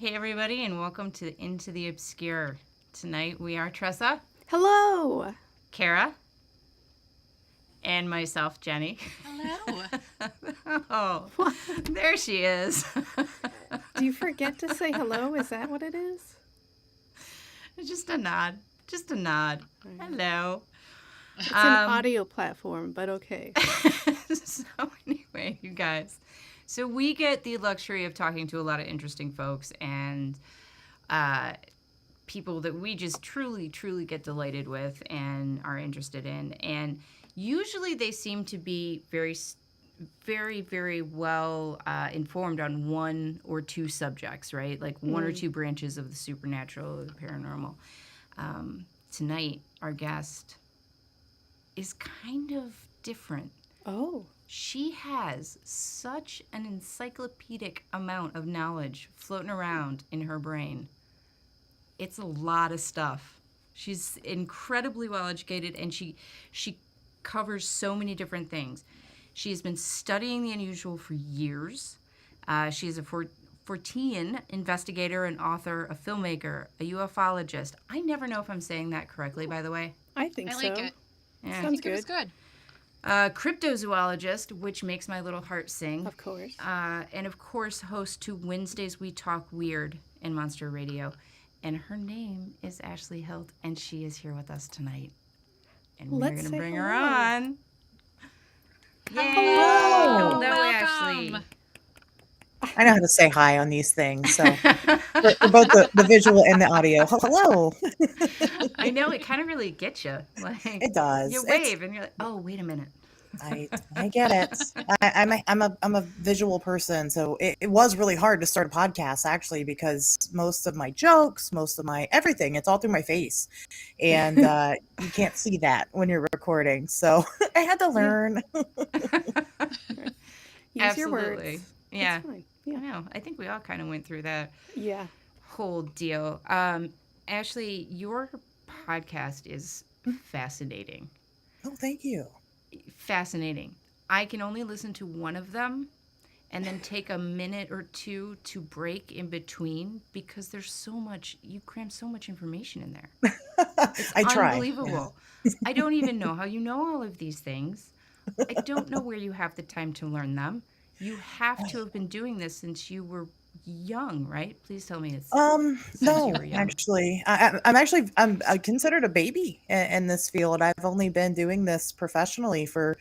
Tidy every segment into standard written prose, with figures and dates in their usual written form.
Hey, everybody, and welcome to Into the Obscure. Tonight we are Tressa, Hello. Kara, and myself, Jenny. Hello. Oh, What? there she is. Do you forget to say hello? Is that what it is? Just a nod. Just a nod. Hello. It's an audio platform, but okay. So anyway, you guys. So we get the luxury of talking to a lot of interesting folks and people that we just truly, truly get delighted with and are interested in. And usually they seem to be very well informed on one or two subjects, right? Like one or two branches of the supernatural or the paranormal. Tonight, our guest is kind of different. Oh. She has such an encyclopedic amount of knowledge floating around in her brain. It's a lot of stuff. She's incredibly well educated, and she covers so many different things. She has been studying the unusual for years. She is a Fortean investigator, an author, a filmmaker, a ufologist. I never know if I'm saying that correctly, by the way. I think I so. like it. Yeah. Sounds It was good. Cryptozoologist, which makes my little heart sing. Of course. And of course, host to Wednesdays We Talk Weird in Monster Radio. And her name is Ashley Hilt, and she is here with us tonight. And we're Let's going to say bring hello. her on. Yay! Hello. Hello, Ashley. Welcome. I know how to say hi on these things, so for both the visual and the audio. Hello. I know, it kind of really gets you. Like, It does. you wave, and you're like, oh, wait a minute. I get it. I'm a visual person, so it was really hard to start a podcast actually because most of my jokes, most of my everything, it's all through my face, and you can't see that when you're recording. So I had to learn. Use your Absolutely. words. Yeah. It's fine. I Yeah. know. I think we all kind of went through that Yeah. whole deal. Ashley, your podcast is fascinating. Oh, thank you. Fascinating. I can only listen to one of them and then take a minute or two to break in between because there's so much, you cram so much information in there. It's I try. unbelievable. I don't even know how you know all of these things. I don't know where you have the time to learn them. You have to have been doing this since you were young, right? Please tell me it's since No, you were young. actually, I'm considered a baby in this field. I've only been doing this professionally for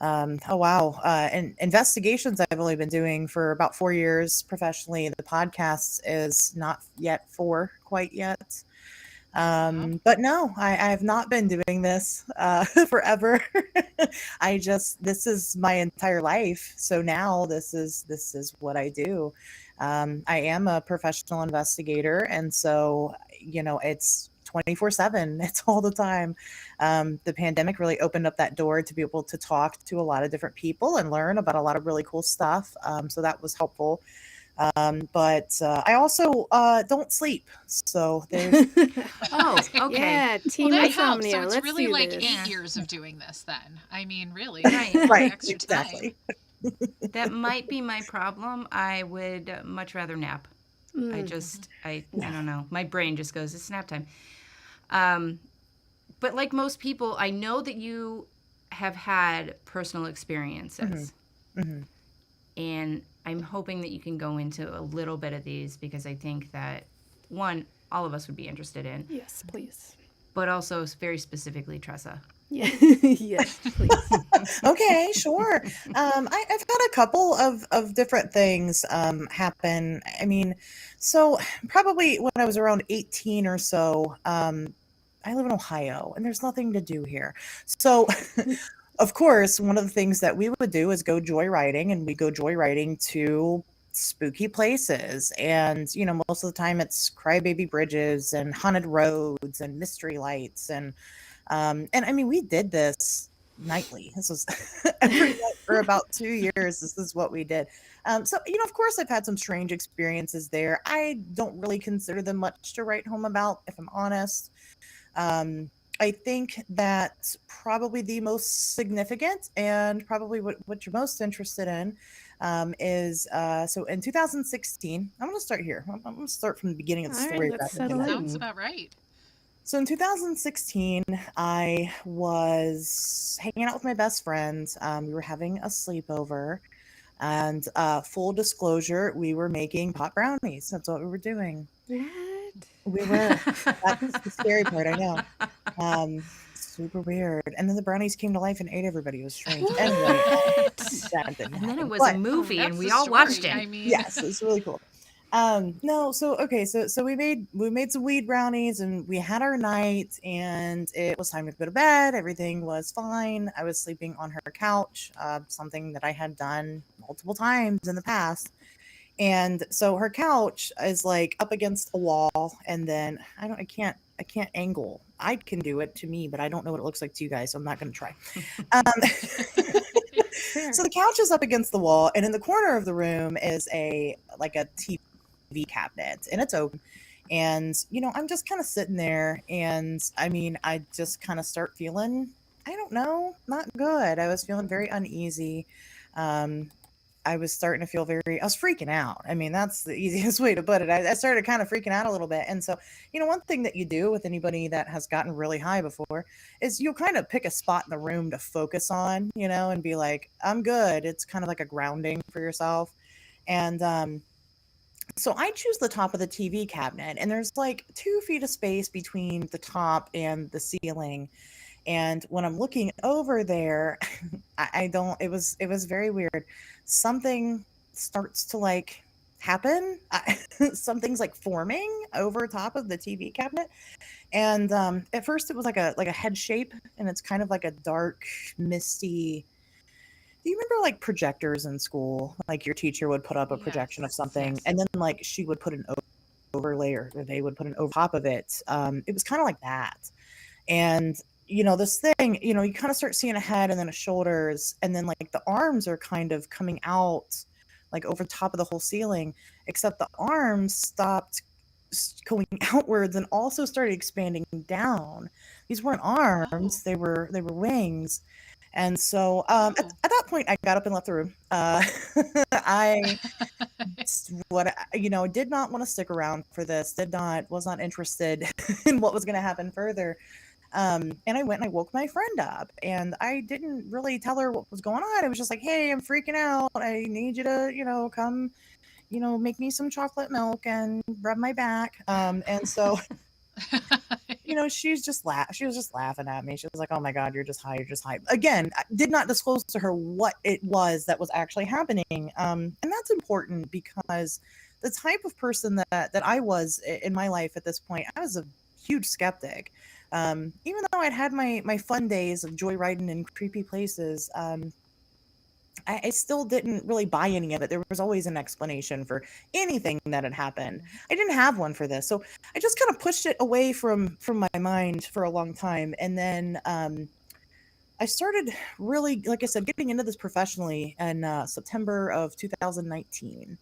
oh wow, and investigations I've only been doing for about 4 years professionally. The podcast is not yet quite yet. But no, I have not been doing this forever. This is my entire life. So now this is what I do. I am a professional investigator, and so it's 24/7. It's all the time. The pandemic really opened up that door to be able to talk to a lot of different people and learn about a lot of really cool stuff. So that was helpful. But I also don't sleep. So there's Oh, okay. Yeah. Team Well, that helps. insomnia. So it's Let's really do like this. 8 years of doing this then. I mean, really. Right. right, Extra exactly. That might be my problem. I would much rather nap. I don't know. My brain just goes, it's nap time. But like most people, I know that you have had personal experiences. hmm And I'm hoping that you can go into a little bit of these because I think that, one, all of us would be interested in, Yes, please. but also very specifically Tressa. Yeah. Yes, please. Okay, sure. I've had a couple of different things happen. I mean, so probably when I was around 18 or so, I live in Ohio and there's nothing to do here. So, of course, one of the things that we would do is go joyriding, and we go joyriding to spooky places. And, most of the time it's crybaby bridges and haunted roads and mystery lights. And I mean, we did this nightly. This was every night for about 2 years. This is what we did. So, of course, I've had some strange experiences there. I don't really consider them much to write home about, if I'm honest. I think that probably the most significant and probably what you're most interested in is so in 2016. I'm going to start here. I'm going to start from the beginning of the All right, story let's rather than settle the end. Sounds in. about right. So in 2016, I was hanging out with my best friend. We were having a sleepover, and full disclosure, we were making pot brownies. That's what we were doing. What? We were. That's the scary part, I know. Super weird. And then the brownies came to life and ate everybody. It was strange. Anyway, What? that didn't And then it happen. was a But Oh, movie and That's we the all watched story. it. I mean, yes, it's really cool. No, so okay, so we made some weed brownies and we had our night and it was time to go to bed. Everything was fine. I was sleeping on her couch, something that I had done multiple times in the past. And so her couch is like up against a wall, and then I can't angle. I can do it to me, but I don't know what it looks like to you guys, so I'm not going to try. Um, Fair. so the couch is up against the wall, and in the corner of the room is a TV cabinet, and it's open. And I'm just kind of sitting there, and I mean, I just kind of start feeling, I don't know, not good. I was feeling very uneasy. Um, I was starting to feel I was freaking out. I mean, that's the easiest way to put it. I started kind of freaking out a little bit. And so, one thing that you do with anybody that has gotten really high before is you'll kind of pick a spot in the room to focus on, and be like, I'm good. It's kind of like a grounding for yourself. And so I choose the top of the TV cabinet, and there's like 2 feet of space between the top and the ceiling. And when I'm looking over there, I don't. It was very weird. Something starts to like happen. Something's like forming over top of the TV cabinet, and at first it was like a head shape, and it's kind of like a dark, misty. Do you remember like projectors in school? Like your teacher would put up a projection of yes. something, Yes. and then like she would put an overlay, or they would put an over top of it. It was kind of like that. And this thing, you kind of start seeing a head and then a shoulders, and then like the arms are kind of coming out like over top of the whole ceiling, except the arms stopped going outwards and also started expanding down. These weren't Oh, arms, they were wings. And so oh. at that point I got up and left the room. I what did not want to stick around for this, did not was not interested in what was going to happen further. And I went and I woke my friend up, and I didn't really tell her what was going on. I was just like, hey, I'm freaking out. I need you to, come, make me some chocolate milk and rub my back. And so, she was just laughing at me. She was like, oh my God, you're just high. You're just high. Again, I did not disclose to her what it was that was actually happening. And that's important because the type of person that I was in my life at this point, I was a huge skeptic. Even though I'd had my fun days of joyriding in creepy places, I still didn't really buy any of it. There was always an explanation for anything that had happened. I didn't have one for this, so I just kind of pushed it away from my mind for a long time, and then I started really, like I said, getting into this professionally in September of 2019.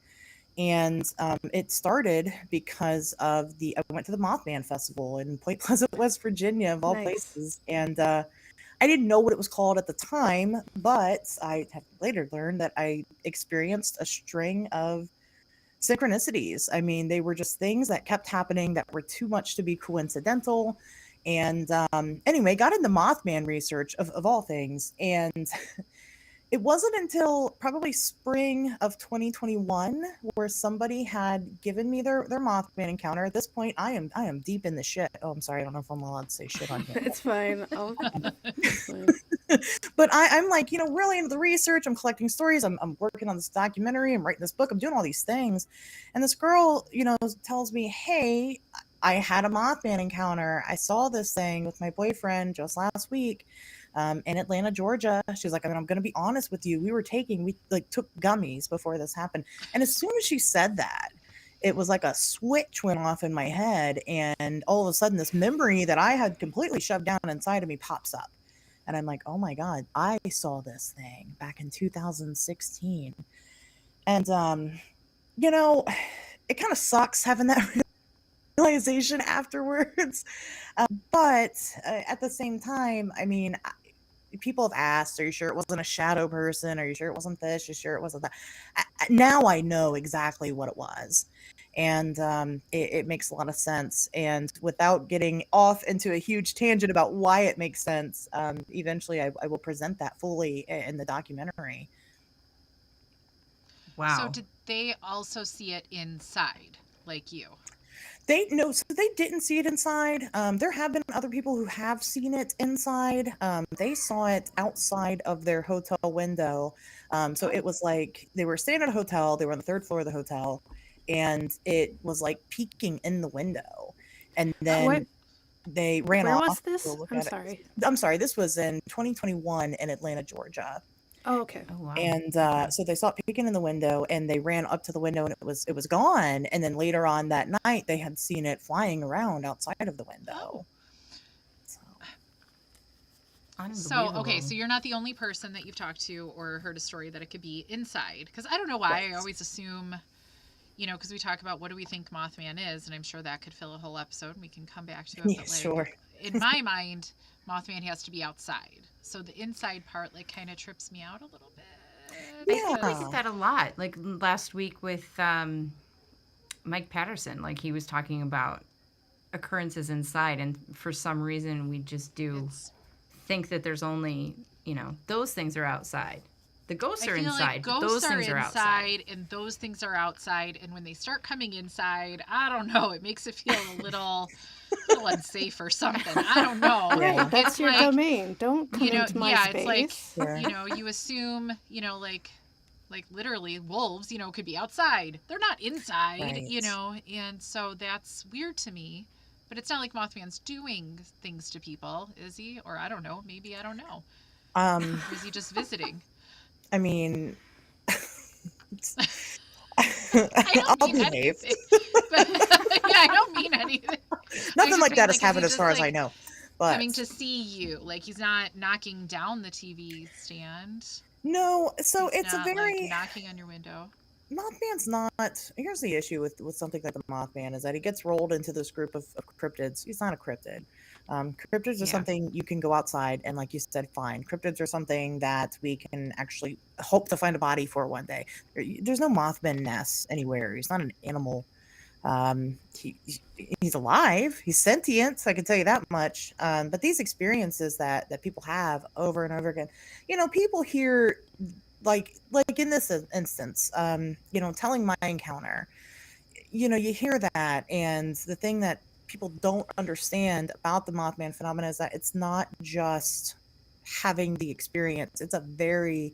And it started because I went to the Mothman Festival in Point Pleasant, West Virginia, of all Nice. places. And I didn't know what it was called at the time, but I have later learned that I experienced a string of synchronicities. I mean, they were just things that kept happening that were too much to be coincidental. And anyway, got into Mothman research of all things. And it wasn't until probably spring of 2021 where somebody had given me their Mothman encounter. At this point, I am deep in the shit. Oh, I'm sorry, I don't know if I'm allowed to say shit on here. It's fine. It's fine. But I'm like, really into the research. I'm collecting stories. I'm working on this documentary. I'm writing this book. I'm doing all these things. And this girl, tells me, hey, I had a Mothman encounter. I saw this thing with my boyfriend just last week in Atlanta, Georgia. She's like, I mean, I'm going to be honest with you. We like took gummies before this happened. And as soon as she said that, it was like a switch went off in my head. And all of a sudden, this memory that I had completely shoved down inside of me pops up. And I'm like, oh my God, I saw this thing back in 2016. And, you know, it kind of sucks having that realization afterwards. But at the same time, I mean, people have asked, "Are you sure it wasn't a shadow person? Are you sure it wasn't this? Are you sure it wasn't that?" Now I know exactly what it was, and it makes a lot of sense. And without getting off into a huge tangent about why it makes sense, eventually I will present that fully in the documentary. So Wow. did they also see it inside, like you? They no, so they didn't see it inside. There have been other people who have seen it inside. They saw it outside of their hotel window. So Oh, it was like they were staying at a hotel. They were on the third floor of the hotel, and it was like peeking in the window. And oh, What? then they ran Where off was to go this? look I'm at it. sorry. I'm sorry, this was in 2021 in Atlanta, Georgia. Oh, okay. Oh, wow. And Okay. so they saw it peeking in the window, and they ran up to the window, and it was gone. And then later on that night, they had seen it flying around outside of the oh. window. So So, okay, Unbelievable. so you're not the only person that you've talked to or heard a story that it could be inside. Because I don't know why. I right, always assume, because we talk about what do we think Mothman is, and I'm sure that could fill a whole episode and we can come back to it. yeah, But, like, sure, in my mind, Mothman has to be outside. So the inside part, like, kind of trips me out a little bit I think we because, get yeah, that a lot. Like last week with Mike Patterson, like he was talking about occurrences inside, and for some reason we just do it's think that there's only, those things are outside. The ghosts I are feel like inside, but those ghosts are things are outside. inside and those things are outside. And when they start coming inside, I don't know. It makes it feel a little unsafe or something. I don't know. Right, yeah, that's It's your like, domain. Don't come into my yeah, it's like, space. sure. you assume, like literally wolves, could be outside. They're not inside, Right. and so that's weird to me. But it's not like Mothman's doing things to people, is he? Or I don't know. Maybe I don't know. Um, Or is he just visiting? I mean, I don't I'll mean behave. anything. But yeah, I don't mean anything. I was Nothing just like mean that has like, is he happened as just far as I like know, coming but to see you? Like he's not knocking down the TV stand. no. So He's it's a not like very knocking on your window. Mothman's not. Here's the issue with something like the Mothman is that he gets rolled into this group of cryptids. He's not a cryptid. Cryptids are Yeah. something you can go outside and, like you said, find. Cryptids are something that we can actually hope to find a body for one day. There's no Mothman nests anywhere. He's not an animal. He's alive. He's sentient. I can tell you that much. But these experiences that people have over and over again, people hear like in this instance, telling my encounter. You hear that, and the thing that people don't understand about the Mothman phenomenon is that it's not just having the experience. It's a very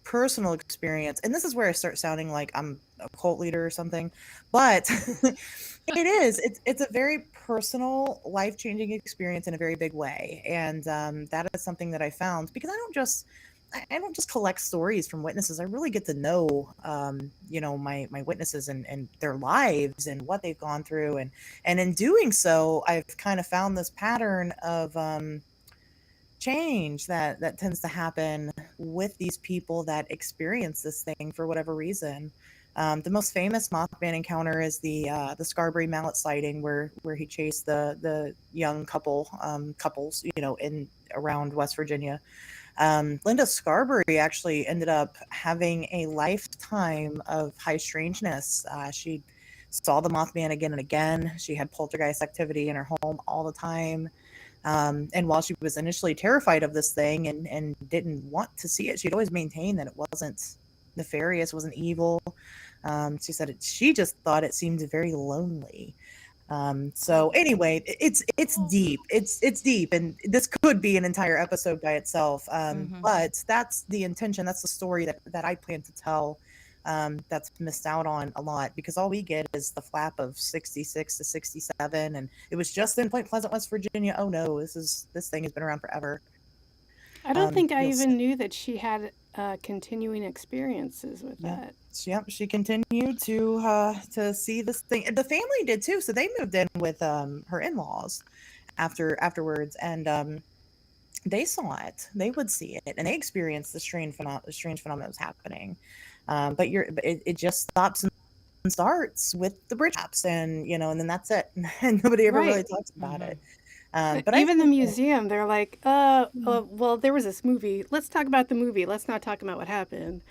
personal experience, and this is where I start sounding like I'm a cult leader or something, but it is. It's a very personal, life-changing experience in a very big way, and that is something that I found because I don't just collect stories from witnesses. I really get to know, my witnesses and their lives and what they've gone through, and in doing so, I've kind of found this pattern of change that tends to happen with these people that experience this thing for whatever reason. The most famous Mothman encounter is the Scarberry mallet sighting, where he chased the young couples, in around West Virginia. Linda Scarberry actually ended up having a lifetime of high strangeness. She saw the Mothman again and again. She had poltergeist activity in her home all the time. And while she was initially terrified of this thing and didn't want to see it, she'd always maintained that it wasn't nefarious, wasn't evil. She said she just thought it seemed very lonely. So Oh, anyway, it's oh, deep. It's deep, and this could be an entire episode by itself. Mm-hmm. But that's the intention. That's the story that I plan to tell. That's missed out on a lot because all we get is the flap of 66 to 67, and it was just in Point Pleasant, West Virginia. Oh no, this thing has been around forever. I don't think I You'll see. even knew that she had continuing experiences with Yep. that. Yep, she continued to see this thing. The family did too, so they moved in with her in-laws afterwards, and they saw it. They would see it, and they experienced the strange phenomenon that was happening. But it just stops and starts with the bridge apps, and and then that's it, and nobody ever really Right. talks about Mm-hmm. it. But I Even the think museum, they're like, well, there was this movie. Let's talk about the movie. Let's not talk about what happened.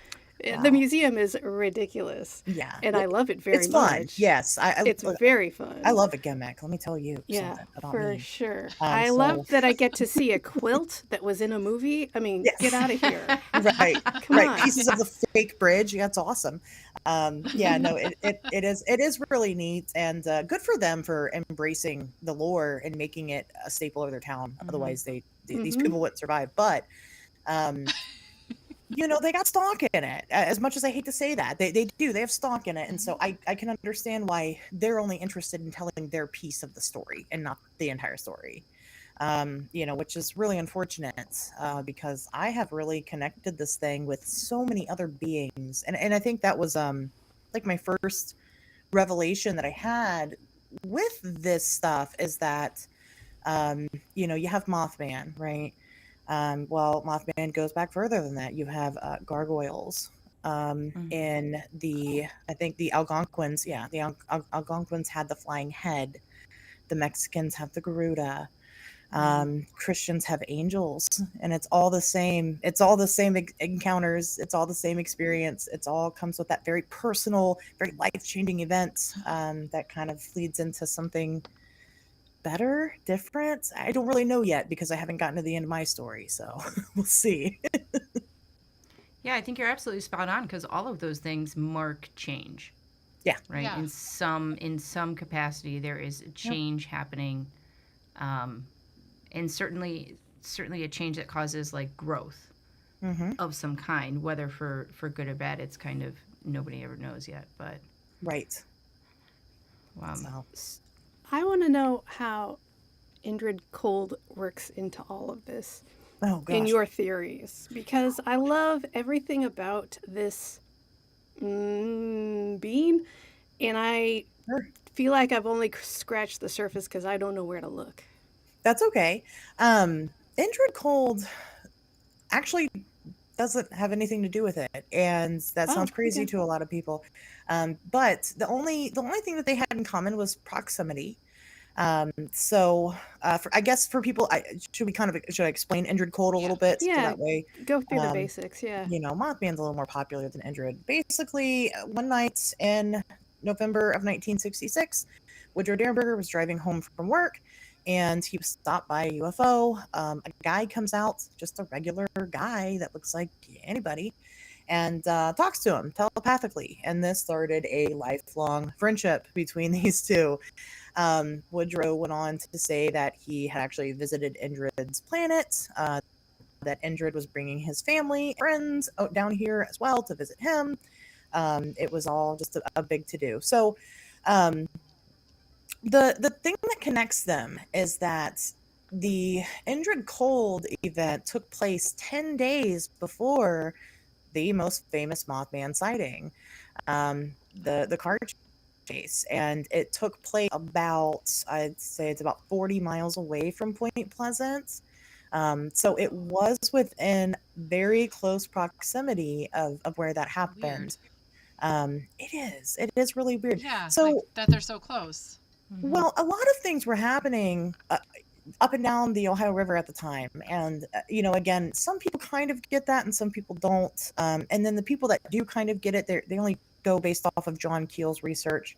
The wow, museum is ridiculous, yeah, and I love it very it's fun. much. Yes, It's very I fun. love a gimmick. Let me tell you Yeah, something about for me. sure. I So love that I get to see a quilt that was in a movie. I mean, get yes, out of here. right, Come right. on. Pieces of the fake bridge. That's awesome. Yeah, no, it is really neat and good for them for embracing the lore and making it a staple of their town. Hmm. Otherwise, these Hmm. people wouldn't survive. But um, they got stock in it. As much as I hate to say that, they do. They have stock in it, and so Mhm. I can understand why they're only interested in telling their piece of the story and not the entire story. Which is really unfortunate because I have really connected this thing with so many other beings, and I think that was like my first revelation that I had with this stuff is that you have Mothman, right? Well, Mothman goes back further than that. You have gargoyles. Hmm. In I think the Algonquins, yeah, the Algonquins had the flying head. The Mexicans have the Garuda. Hmm. Christians have angels, and it's all the same. It's all the same encounters. It's all the same experience. It's all comes with that very personal, very life changing event that kind of leads into something better, different. I don't really know yet because I haven't gotten to the end of my story, so we'll see. Yeah, I think you're absolutely spot on because all of those things mark change, Yeah. right? Yeah. In some capacity, there is a Yep. change happening, um, and certainly a change that causes like growth Mm-hmm. of some kind, whether for good or bad. It's kind of nobody ever knows yet, but Right. um, So, I want to know how Indrid Cold works into all of this oh in gosh. your theories because I love everything about this being, and I Sure. feel like I've only scratched the surface because I don't know where to look. That's okay. Indrid Cold actually doesn't have anything to do with it, and that Oh, sounds crazy okay. to a lot of people. But the only thing that they had in common was proximity. I guess for people, should I explain Indrid Cold a Yeah. little bit so Yeah, that way, go through the um, basics. Yeah. Mothman's a little more popular than Indrid. Basically, one night in November of 1966, Woodrow Derenberger was driving home from work and he was stopped by a UFO. A guy comes out, just a regular guy that looks like anybody, and talks to him telepathically. And this started a lifelong friendship between these two. Woodrow went on to say that he had actually visited Indrid's planet, that Indrid was bringing his family and friends out down here as well to visit him. It was all just a big to do. So, um, the thing that connects them is that the Indrid Cold event took place 10 days before the most famous Mothman sighting, the car chase, and it took place about, I'd say it's about 40 miles away from Point Pleasant. So it was within very close proximity of where that Weird. happened. It is really weird. Yeah, like So, that they're so close. hmm. well, a lot of things were happening up and down the Ohio River at the time. And, again, some people kind of get that and some people don't. And then the people that do kind of get it, they only go based off of John Keel's research.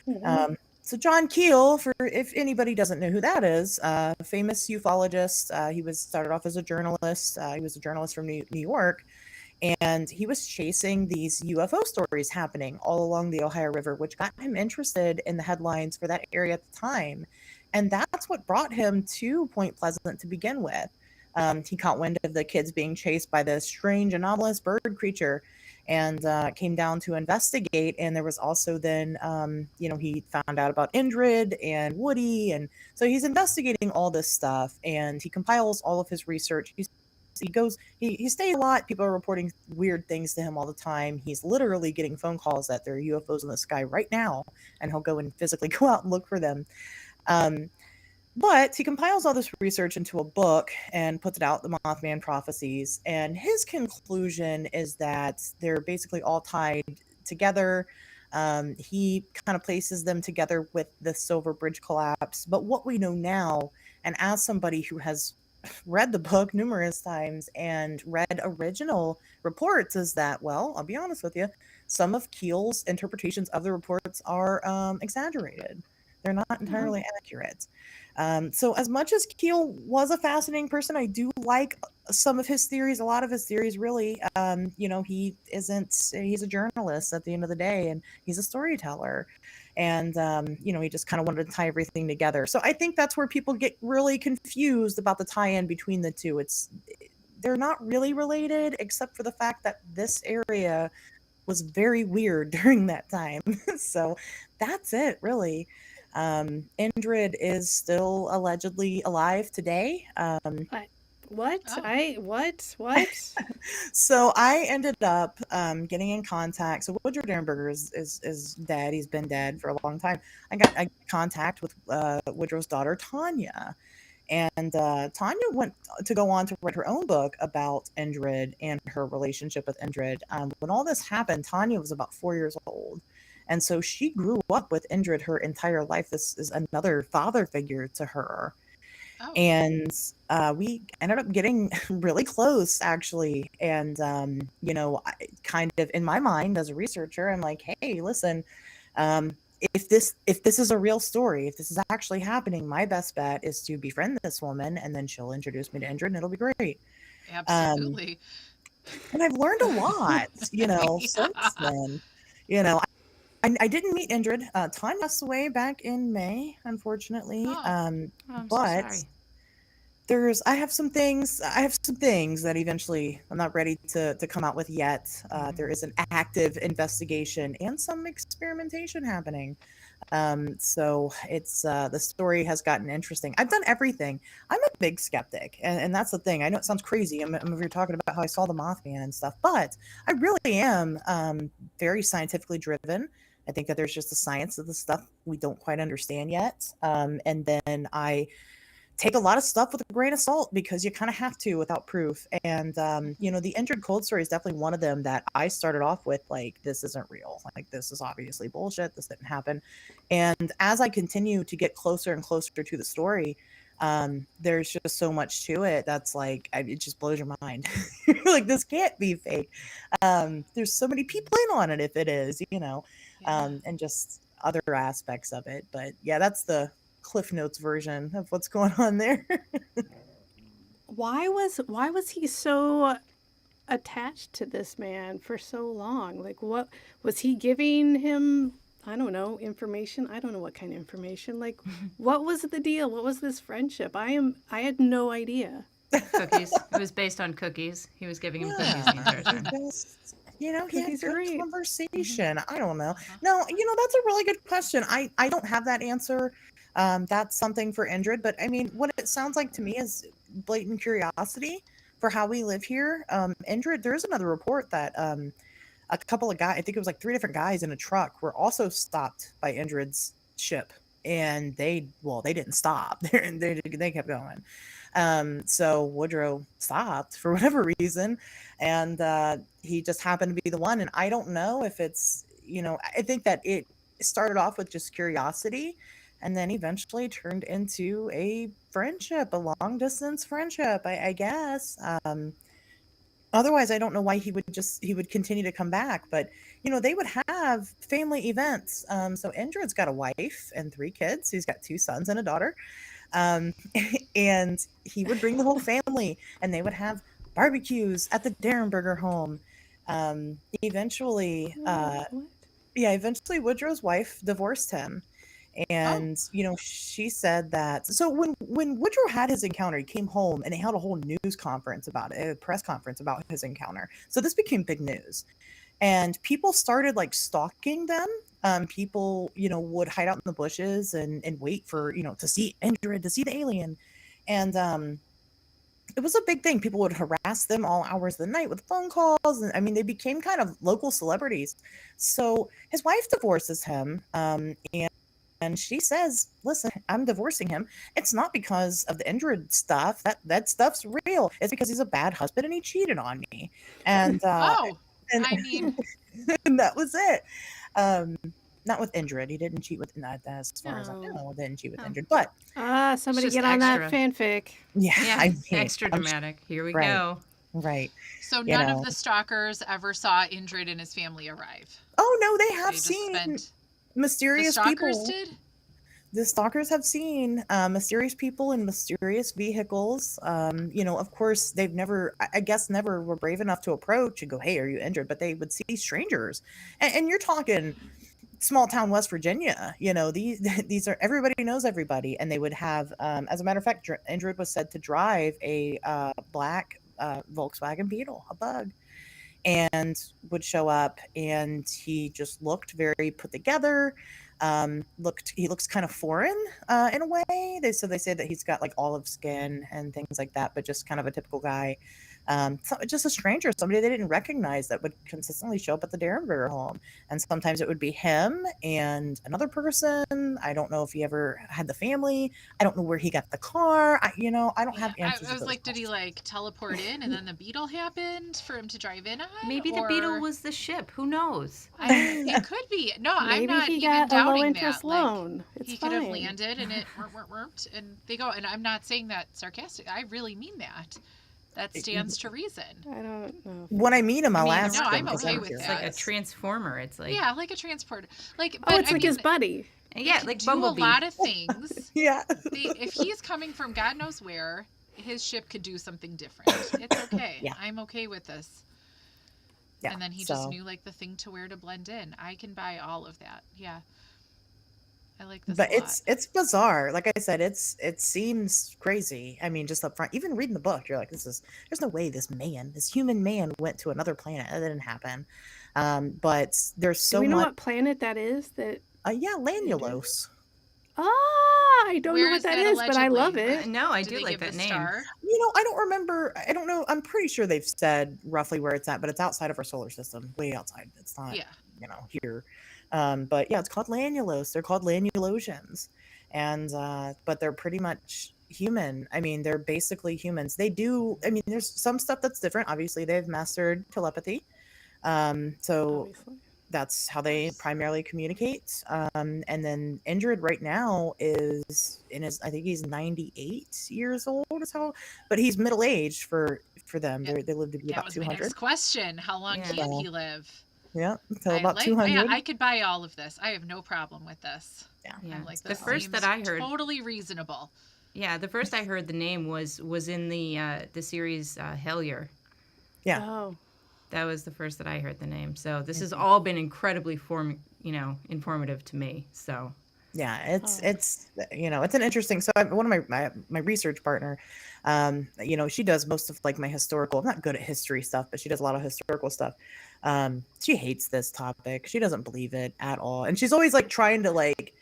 Hmm. So John Keel, for if anybody doesn't know who that is, famous ufologist. He was started off as a journalist. He was a journalist from New York, and he was chasing these UFO stories happening all along the Ohio River, which got him interested in the headlines for that area at the time. And that's what brought him to Point Pleasant to begin with. He caught wind of the kids being chased by this strange anomalous bird creature and came down to investigate. And there was also then, he found out about Indrid and Woody. And so he's investigating all this stuff and he compiles all of his research. He stays a lot. People are reporting weird things to him all the time. He's literally getting phone calls that there are UFOs in the sky right now, and he'll go and physically go out and look for them. Um, but he compiles all this research into a book and puts it out, The Mothman Prophecies. And his conclusion is that they're basically all tied together. He kind of places them together with the Silver Bridge collapse. But what we know now And as somebody who has read the book numerous times and read original reports, is that, well, I'll be honest with you, some of Keel's interpretations of the reports are exaggerated. They're not Oh, entirely accurate. So, as much as Keel was a fascinating person, I do like some of his theories, a lot of his theories, really. He's a journalist at the end of the day, and he's a storyteller. And, he just kind of wanted to tie everything together. So, I think that's where people get really confused about the tie in between the two. They're not really related, except for the fact that this area was very weird during that time. So that's it, really. Indrid is still allegedly alive today. I, what? Oh, What? So I ended up getting in contact. So Woodrow Derenberger is dead. He's been dead for a long time. I got contact with Woodrow's daughter Tanya, and Tanya went to go on to write her own book about Indrid and her relationship with Indrid. When all this happened, Tanya was about 4 years old. And so she grew up with Indrid her entire life. This is another father figure to her. oh, And we ended up getting really close, actually. And, kind of in my mind as a researcher, I'm like, hey, listen, um, if this is a real story, if this is actually happening, my best bet is to befriend this woman, and then she'll introduce me to Indra, and it'll be great. Um, absolutely. and I've learned a lot, since Yeah. then. You know, I didn't meet Indrid. Tanya passed away back in May, unfortunately. Oh, Oh, I'm so But sorry. I have some things that eventually I'm not ready to come out with yet. There is an active investigation and some experimentation happening. So it's the story has gotten interesting. I've done everything. I'm a big skeptic, and that's the thing. I know it sounds crazy. I'm over here talking about how I saw the Mothman and stuff, but I really am very scientifically driven. I think that there's just the science of the stuff we don't quite understand yet. And then I take a lot of stuff with a grain of salt because you kind of have to without proof. And the injured cold story is definitely one of them that I started off with like, this isn't real. Like, this is obviously bullshit. This didn't happen. And as I continue to get closer and closer to the story, there's just so much to it that's like, it just blows your mind. You're like, this can't be fake. There's so many people in on it if it is, yeah. and just other aspects of it. But yeah, that's the Cliff Notes version of what's going on there. Why was he so attached to this man for so long? Like, what was he giving him? I don't know, information. I don't know what kind of information. Like, what was the deal? What was this friendship? I had no idea. Cookies. It was based on cookies. He was giving him cookies Yeah, the entire he time. just, he had Cookies are good great. conversation. I don't know. Uh-huh. No, that's a really good question. I don't have that answer. That's something for Indrid, but I mean, what it sounds like to me is blatant curiosity for how we live here. Indrid, there's another report that a couple of guys, I think it was like three different guys in a truck, were also stopped by Indrid's ship, and they didn't stop. They kept going. So Woodrow stopped for whatever reason, and he just happened to be the one. And I don't know if it's, I think that it started off with just curiosity, and then eventually turned into a friendship, a long distance friendship, I guess. Otherwise, I don't know why he would continue to come back. But they would have family events. So Indrid's got a wife and three kids. He's got two sons and a daughter. Um, and he would bring the whole family, and they would have barbecues at the Derenberger home. Eventually, What? yeah, eventually Woodrow's wife divorced him. Oh, And she said that, so when Woodrow had his encounter, he came home and they held a whole news conference about it, a press conference about his encounter. So this became big news, and people started like stalking them. People would hide out in the bushes and wait for to see Indrid, to see the alien. And it was a big thing. People would harass them all hours of the night with phone calls, and I mean, they became kind of local celebrities. So his wife divorces him, and she says, "Listen, I'm divorcing him. It's not because of the Indrid stuff. That stuff's real. It's because he's a bad husband and he cheated on me." And oh, and I mean, and that was it. Um, Not with Indrid. He didn't cheat with, not as far as I Oh. know, didn't cheat with Oh. Indrid. But Somebody just get on that extra. fanfic. yeah, Yeah, I mean, extra dramatic. Here we right, go. right. So You none of know. the stalkers ever saw Indrid and his family arrive. Oh no, they have They just seen spent. The mysterious stalkers people. did. The stalkers have seen mysterious people in mysterious vehicles. Of course, they've never, I guess, never were brave enough to approach and go, "Hey, are you injured?" But they would see strangers, and you're talking small town West Virginia. These these are, everybody knows everybody, and they would have. As a matter of fact, Indrid was said to drive a black Volkswagen Beetle, a Bug, and would show up, and he just looked very put together. He looks kind of foreign in a way. They say that he's got like olive skin and things like that, but just kind of a typical guy. Just a stranger, somebody they didn't recognize, that would consistently show up at the Derenberger home. And sometimes it would be him and another person. I don't know if he ever had the family. I don't know where he got the car. I don't Yeah, have answers I to was those like, did he questions. like teleport in and then the beetle happened for him to drive in on? Maybe the beetle was the ship. Who knows? It could be. No, I'm Maybe not he even got a low doubting interest that. Like, loan. It's he could have fine. landed and it worked, and they go. And I'm not saying that sarcastic. I really mean that. That stands to reason. I don't know. When I meet him, I'll mean, ask no, him. I'm 'cause okay with It's that. like a transformer. It's like Yeah, like a transporter. Like, Oh, but it's I like mean, his buddy. yeah, can like do Bumblebee. a lot of things. Yeah. If he's coming from God knows where, his ship could do something different. It's okay. Yeah. I'm okay with this. Yeah. And then he just knew like the thing to wear to blend in. I can buy all of that. Yeah. I like this But a lot. it's bizarre. Like I said, it seems crazy. I mean, just up front, even reading the book, you're like, there's no way this human man went to another planet. That didn't happen. But there's Do so we know much. what planet that is? Yeah, Lanulos. I don't Where know what is that that is, but I love allegedly? it. No, I Did do they like give that the name. star? I don't remember. I don't know. I'm pretty sure they've said roughly where it's at, but it's outside of our solar system, way outside. It's not, Yeah. here. But yeah, it's called Lanulos. They're called Lanulosians, and but they're pretty much human. I mean, they're basically humans. They do. I mean, there's some stuff that's different. Obviously, they've mastered telepathy. So Obviously. that's how they primarily communicate. And then Indrid right now is I think he's 98 years old, but he's middle aged for them. Yep. They live to be That about was my 200. next question. How long Yeah. can So, he live? yeah, so about 200. Yeah, I could buy all of this. I have no problem with this. Yeah. Yeah. I'm like, The this first seems that I heard, totally reasonable. yeah, the first I heard the name was in the series Hellier. Yeah. Oh. That was the first that I heard the name. So this has Mhm. all been incredibly informative to me. So Yeah, it's Oh. it's it's an interesting. So one of my research partner, she does most of like my historical. I'm not good at history stuff, but she does a lot of historical stuff. She hates this topic. She doesn't believe it at all, and she's always like trying to like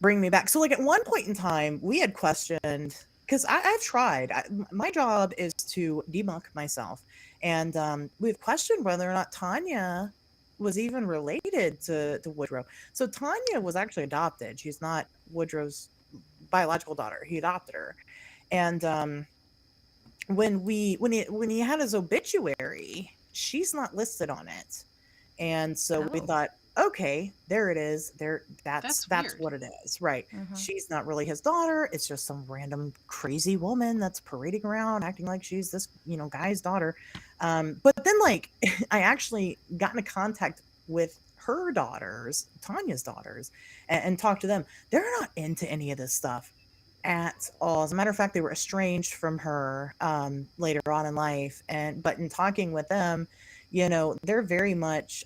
bring me back. So like at one point in time, we had questioned, because I've tried. My job is to debunk myself, and we've questioned whether or not Tanya was even related to Woodrow. So Tanya was actually adopted. She's not Woodrow's biological daughter. He adopted her, and when he had his obituary, she's not listed on it, and so we Oh. thought, okay, there it is. That's weird. what it is, right? Mhm. She's not really his daughter. It's just some random crazy woman that's parading around acting like she's this guy's daughter. But then like I actually got into contact with her daughters, Tanya's daughters, and talked to them. They're not into any of this stuff at all. As a matter of fact, they were estranged from her later on in life, but in talking with them, they're very much.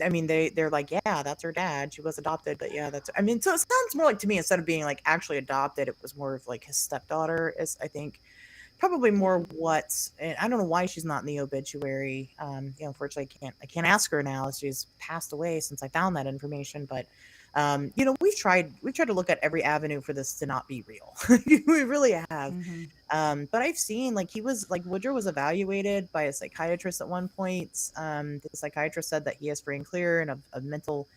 I mean, they're like, yeah, that's her dad. She was adopted, but yeah, that's. I mean, so it sounds more like to me, instead of being like actually adopted, it was more of like his stepdaughter. Is, I think, probably more what. And I don't know why she's not in the obituary. Unfortunately, I can't ask her now. She's passed away since I found that information, but. We've tried to look at every avenue for this to not be real. We really have. Mhm. But I've seen like Woodrow was evaluated by a psychiatrist at one point. The psychiatrist said that he is free and clear and a mental,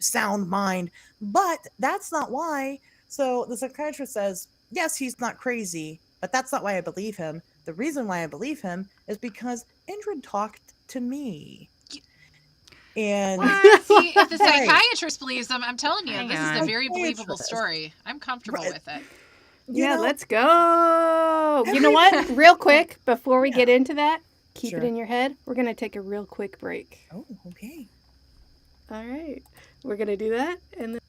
sound mind, but that's not why. So the psychiatrist says, yes, he's not crazy, but that's not why I believe him. The reason why I believe him is because Indrid talked to me. And What? See, if the right, psychiatrist believes them, I'm telling you, Hang this is a on. very believable psychiatrist, story. I'm comfortable right, with it. you Yeah, know, let's go. You know what? everybody, Real quick, before we yeah, get into that, keep it sure. in your head. We're going to take a real quick break. Oh, okay. All right. We're going to do that. And then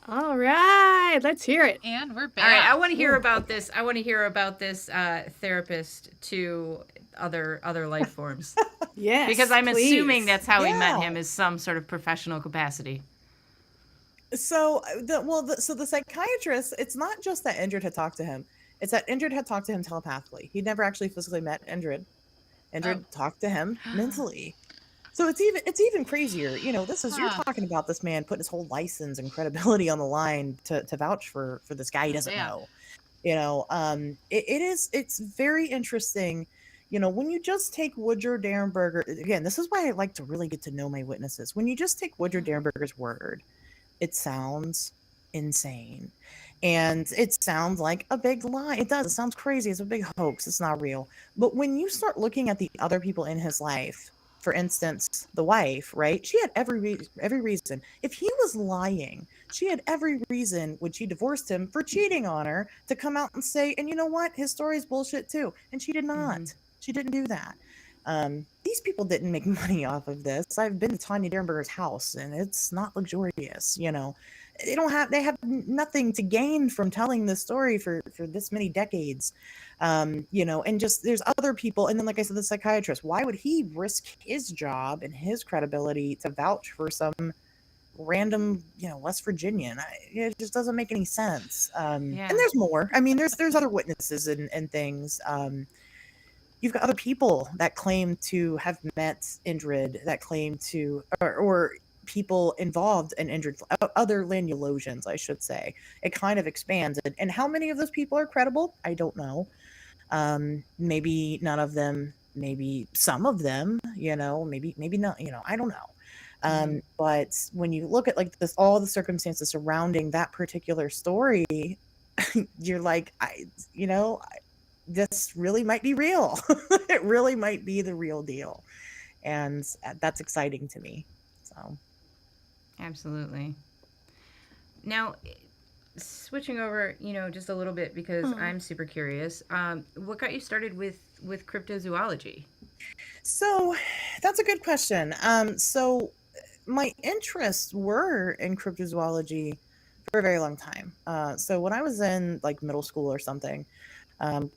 all right. Let's hear it. And we're All right, I back. want to hear Ooh, about okay. this. I want to hear about this therapist to other life forms because Yes, I'm assuming please. that's how he met Yeah. him, is some sort of professional capacity. So so the psychiatrist, it's not just that Indrid had talked to him. It's that Indrid had talked to him telepathically. He'd never actually physically met Indrid. Oh. Indrid talked to him mentally. So it's even crazier. This is you're Huh. talking about this man putting his whole license and credibility on the line to vouch for this guy he doesn't Yeah. know. It's very interesting. When you just take Woodrow Derenberger, again, this is why I like to really get to know my witnesses. When you just take Woodrow Derenberger's word, it sounds insane. And it sounds like a big lie. It does. It sounds crazy. It's a big hoax. It's not real. But when you start looking at the other people in his life, for instance, the wife, right? She had every reason. If he was lying, she had every reason when she divorced him for cheating on her to come out and say, and you know what? His story is bullshit too. And she did not. Mm-hmm. She didn't do that. These people didn't make money off of this. I've been to Tanya Derenberger's house, and it's not luxurious. They have nothing to gain from telling this story for this many decades. And just there's other people, and then like I said, the psychiatrist. Why would he risk his job and his credibility to vouch for some random, West Virginian? It just doesn't make any sense. And Yeah. there's more. I mean, there's other witnesses and things. You've got other people that claim to have met Indrid, that claim to, or people involved in Indrid, other linealogians, I should say. It kind of expands. And how many of those people are credible? I don't know. Maybe none of them, maybe some of them, maybe not, I don't know. Mm-hmm. But when you look at like this, all the circumstances surrounding that particular story, you're like, this really might be real. It really might be the real deal. And that's exciting to me. So, Absolutely. Now, switching over, just a little bit because Oh. I'm super curious. What got you started with cryptozoology? so that's a good question. So my interests were in cryptozoology for a very long time. So when I was in like middle school or something,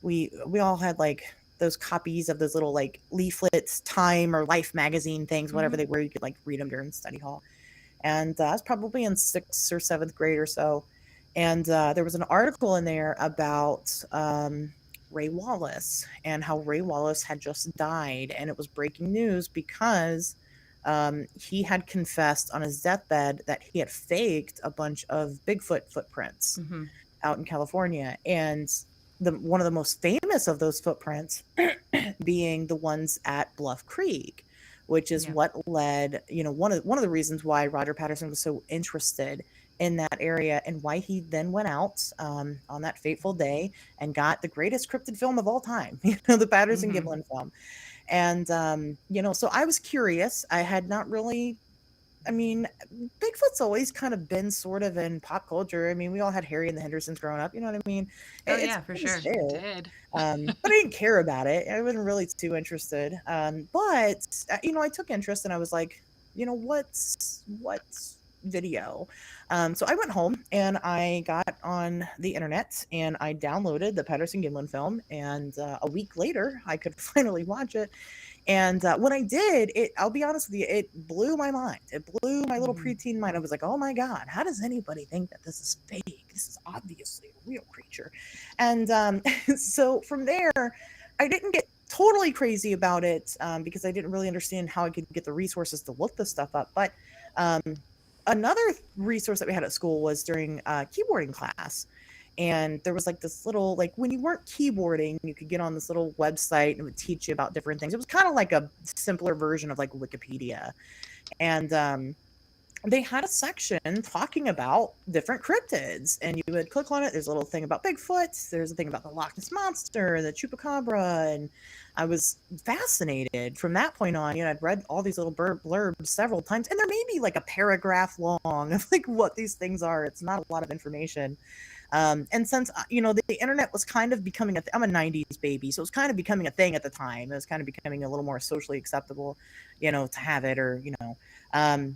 we all had like those copies of those little like leaflets, Time or Life magazine things, whatever Mm-hmm. they were. You could like read them during study hall. And I was probably in sixth or seventh grade or so. And there was an article in there about Ray Wallace and how Ray Wallace had just died. And it was breaking news because he had confessed on his deathbed that he had faked a bunch of Bigfoot footprints Mm-hmm. out in California. And one of the most famous of those footprints being the ones at Bluff Creek, which is Yeah. what led, one of the reasons why Roger Patterson was so interested in that area and why he then went out on that fateful day and got the greatest cryptid film of all time, the Patterson Mm-hmm. Giblin film. And so I was curious. I had not really, I mean, Bigfoot's always kind of been sort of in pop culture. I mean, we all had Harry and the Hendersons growing up. You know what I mean? Oh It's yeah, for always sure. Sure there. did. But I didn't care about it. I wasn't really too interested. But I took interest, and I was like, what's video? So I went home and I got on the internet and I downloaded the Patterson Gimlin film. And a week later, I could finally watch it. And when I did, I'll be honest with you, it blew my mind. It blew my little Mm-hmm. preteen mind. I was like, oh my God, how does anybody think that this is fake? This is obviously a real creature. And so from there, I didn't get totally crazy about it because I didn't really understand how I could get the resources to look this stuff up. But um, another resource that we had at school was during keyboarding class. And there was like this little, like when you weren't keyboarding, you could get on this little website and it would teach you about different things. It was kind of like a simpler version of like Wikipedia. And they had a section talking about different cryptids, and you would click on it. There's a little thing about Bigfoot. There's a thing about the Loch Ness monster, the chupacabra, and I was fascinated from that point on. I'd read all these little blurbs several times, and there may be like a paragraph long of like what these things are. It's not a lot of information. And since the internet was kind of becoming I'm a '90s baby, so it was kind of becoming a thing at the time. It was kind of becoming a little more socially acceptable, to have it, or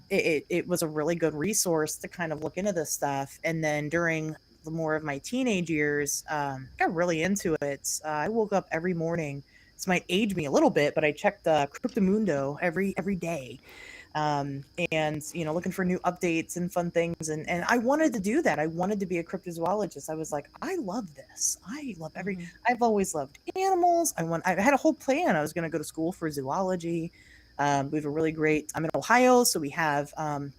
it was a really good resource to kind of look into this stuff. And then during the more of my teenage years, got really into it. I woke up every morning. This might age me a little bit, but I checked Cryptomundo every day, and looking for new updates and fun things. And I wanted to do that. I wanted to be a cryptozoologist. I was like, I love this. I love Mhm. I've always loved animals. I had a whole plan. I was going to go to school for zoology. We have a really great, I'm in Ohio, so we have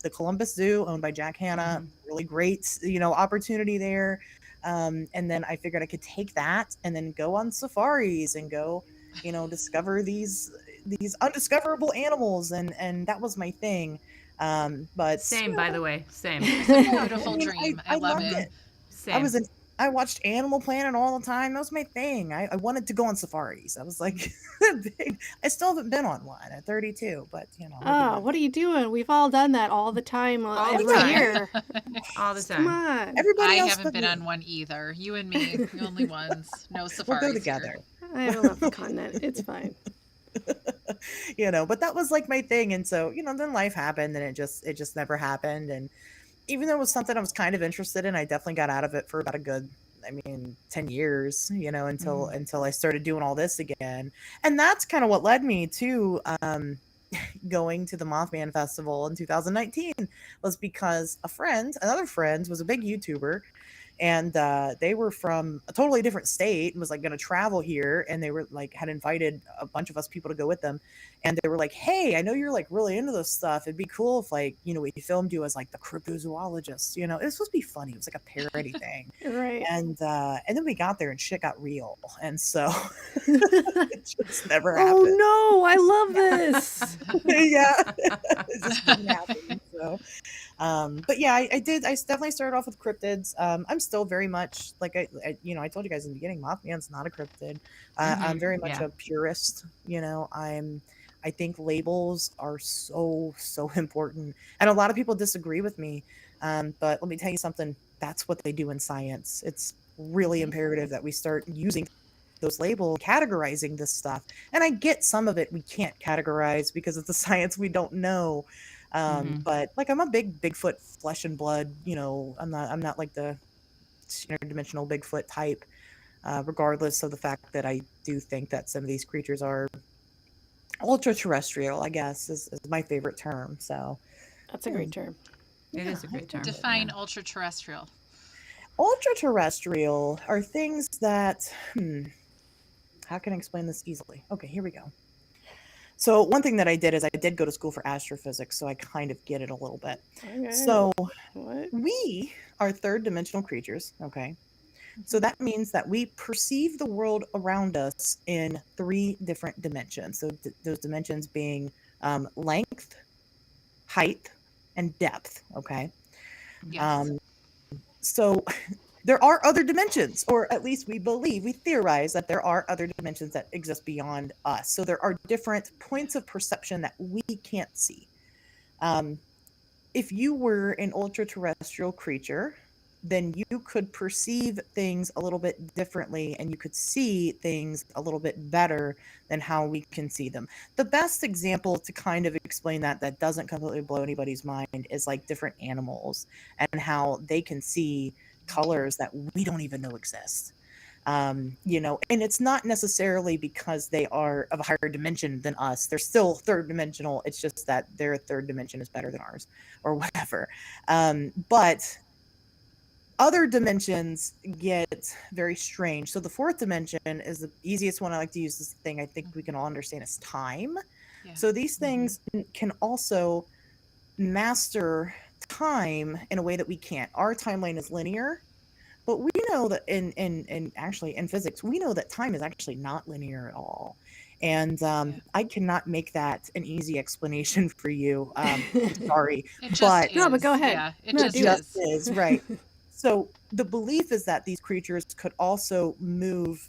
the Columbus Zoo, owned by Jack Hanna. Really great, opportunity there. And then I figured I could take that and then go on safaris and go, discover these undiscoverable animals, and that was my thing. But Same, by the way. Same. It's a yeah, I beautiful mean, dream. I I love loved it. it. I Same. was in I watched Animal Planet all the time. That was my thing. I wanted to go on safaris. I was like, I still haven't been on one at 32, but maybe Oh, one what day. are you doing? We've all done that all the time, All the every time. year. All the Come time. on. I Everybody else haven't but been on me. one either. You and me, the only ones. No We'll go safaris here. together. I have enough of content. It's fine. But that was like my thing. And so, then life happened and it just never happened. And even though it was something I was kind of interested in, I definitely got out of it for about a good, I mean, 10 years, until I started doing all this again. And that's kind of what led me to going to the Mothman Festival in 2019, was because another friend was a big YouTuber, and they were from a totally different state and was like going to travel here, and they were like had invited a bunch of us people to go with them, and they were like, hey, I know you're like really into this stuff. It'd be cool if like we filmed you as like the cryptozoologist. It was supposed to be funny. It was like a parody thing. Right. And then we got there and shit got real, and so it just never Oh happened. no, I love this. Yeah, it just didn't happen. So but yeah, I definitely started off with cryptids. I'm still very much like I told you guys in the beginning, Mothman's not a cryptid. I'm very much Yeah. a purist. I think labels are so important, and a lot of people disagree with me. But let me tell you something. That's what they do in science. It's really imperative that we start using those labels, categorizing this stuff. And I get some of it we can't categorize because it's the science we don't know. But like I'm a big Bigfoot flesh and blood, I'm not like the interdimensional Bigfoot type, regardless of the fact that I do think that some of these creatures are ultra terrestrial, I guess is my favorite term. So That's a great term. It is a I great term. love it. Define ultra terrestrial. Ultra terrestrial are things that how can I explain this easily? Okay, here we go. So one thing that I did is I did go to school for astrophysics, so I kind of get it a little bit. Okay. So What? we are third dimensional creatures, okay? So that means that we perceive the world around us in three different dimensions. So those dimensions being length, height, and depth, okay? Yes. Um, so there are other dimensions, or at least we theorize that there are other dimensions that exist beyond us. So there are different points of perception that we can't see. Um, if you were an ultra terrestrial creature, then you could perceive things a little bit differently and you could see things a little bit better than how we can see them. The best example to kind of explain that doesn't completely blow anybody's mind is like different animals and how they can see colors that we don't even know exist. And it's not necessarily because they are of a higher dimension than us. They're still third dimensional. It's just that their third dimension is better than ours or whatever. But other dimensions get very strange. So the fourth dimension is the easiest one I like to use. This thing I think we can all understand is time. Yeah. So these things can also master time in a way that we can't. Our timeline is linear, But we know that in actually in physics, we know that time is actually not linear at all. And Yeah. I cannot make that an easy explanation for you. I'm sorry, It just but No, but go is. ahead. Yeah, it No, it just do it. just is. is, right. So the belief is that these creatures could also move